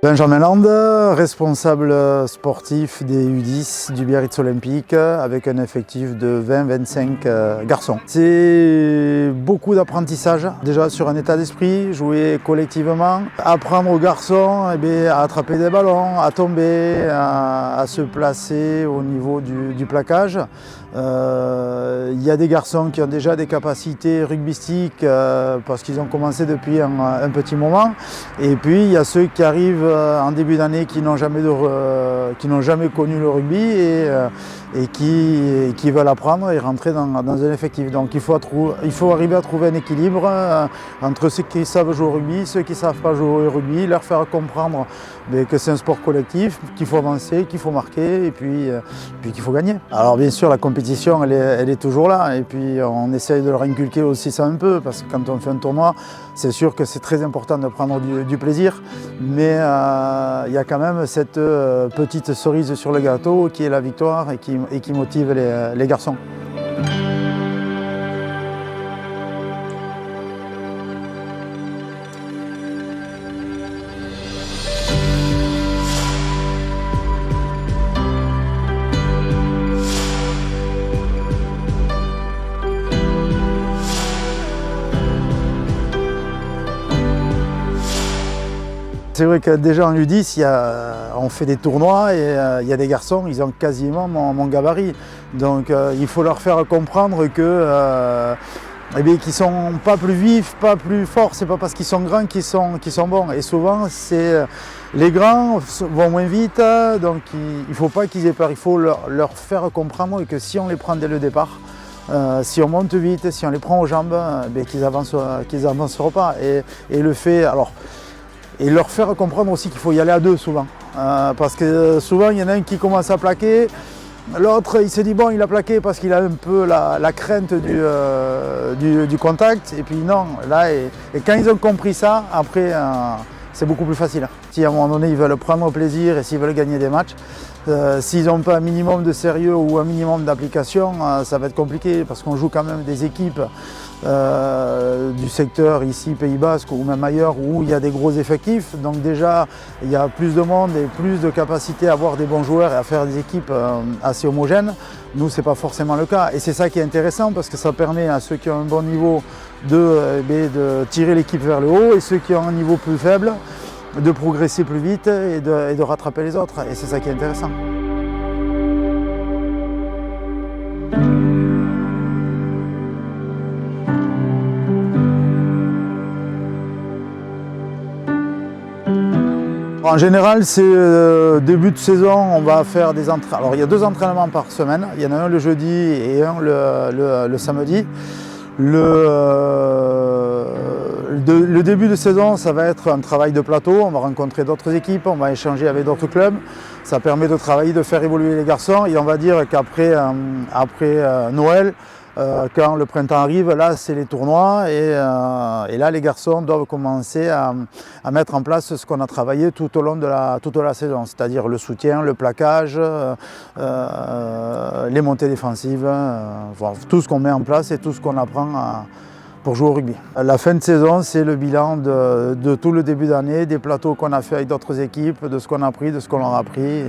Benjamin Land, responsable sportif des U10 du Biarritz Olympique avec un effectif de 20-25 garçons. C'est beaucoup d'apprentissage, déjà sur un état d'esprit, jouer collectivement, apprendre aux garçons à attraper des ballons, à tomber, à se placer au niveau du plaquage. Il y a des garçons qui ont déjà des capacités rugbystiques parce qu'ils ont commencé depuis un petit moment. Et puis il y a ceux qui arrivent en début d'année qui n'ont jamais connu le rugby et qui veulent apprendre et rentrer dans un effectif. Donc il faut arriver à trouver un équilibre entre ceux qui savent jouer au rugby, ceux qui ne savent pas jouer au rugby, leur faire comprendre que c'est un sport collectif, qu'il faut avancer, qu'il faut marquer et puis qu'il faut gagner. Alors bien sûr la compétition elle est toujours là et puis on essaye de leur inculquer aussi ça un peu parce que quand on fait un tournoi, c'est sûr que c'est très important de prendre du plaisir, mais il y a quand même cette petite cerise sur le gâteau qui est la victoire et qui motive les garçons. C'est vrai que déjà en U10, on fait des tournois et il y a des garçons, ils ont quasiment mon gabarit. Donc il faut leur faire comprendre que qu'ils ne sont pas plus vifs, pas plus forts, c'est pas parce qu'ils sont grands qu'ils sont bons. Et souvent, les grands vont moins vite, donc il ne faut pas qu'ils aient peur, il faut leur faire comprendre que si on les prend dès le départ, si on monte vite, si on les prend aux jambes, qu'ils n'avanceront pas. Et le fait, et leur faire comprendre aussi qu'il faut y aller à deux souvent. Parce que souvent il y en a un qui commence à plaquer, l'autre il se dit bon il a plaqué parce qu'il a un peu la crainte du contact. Et puis non, là, et quand ils ont compris ça, après c'est beaucoup plus facile. Si à un moment donné ils veulent prendre plaisir et s'ils veulent gagner des matchs, s'ils n'ont pas un minimum de sérieux ou un minimum d'application, ça va être compliqué parce qu'on joue quand même des équipes du secteur ici Pays Basque ou même ailleurs où il y a des gros effectifs. Donc déjà il y a plus de monde et plus de capacité à avoir des bons joueurs et à faire des équipes assez homogènes. Nous c'est pas forcément le cas et c'est ça qui est intéressant parce que ça permet à ceux qui ont un bon niveau de tirer l'équipe vers le haut et ceux qui ont un niveau plus faible de progresser plus vite et de rattraper les autres. Et c'est ça qui est intéressant. En général, c'est début de saison, on va faire des entraînements. Alors il y a 2 entraînements par semaine. Il y en a un le jeudi et un le samedi. Le début de saison, ça va être un travail de plateau, on va rencontrer d'autres équipes, on va échanger avec d'autres clubs. Ça permet de travailler, de faire évoluer les garçons et on va dire qu'après Noël, quand le printemps arrive, là c'est les tournois et là les garçons doivent commencer à mettre en place ce qu'on a travaillé tout au long de la saison, c'est-à-dire le soutien, le plaquage, les montées défensives, voilà, tout ce qu'on met en place et tout ce qu'on apprend pour jouer au rugby. La fin de saison, c'est le bilan de tout le début d'année, des plateaux qu'on a fait avec d'autres équipes, de ce qu'on a appris, de ce qu'on leur a appris.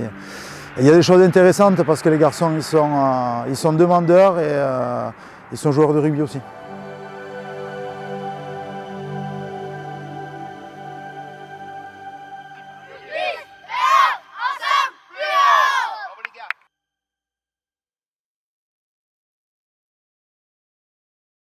Et il y a des choses intéressantes parce que les garçons ils sont demandeurs et ils sont joueurs de rugby aussi.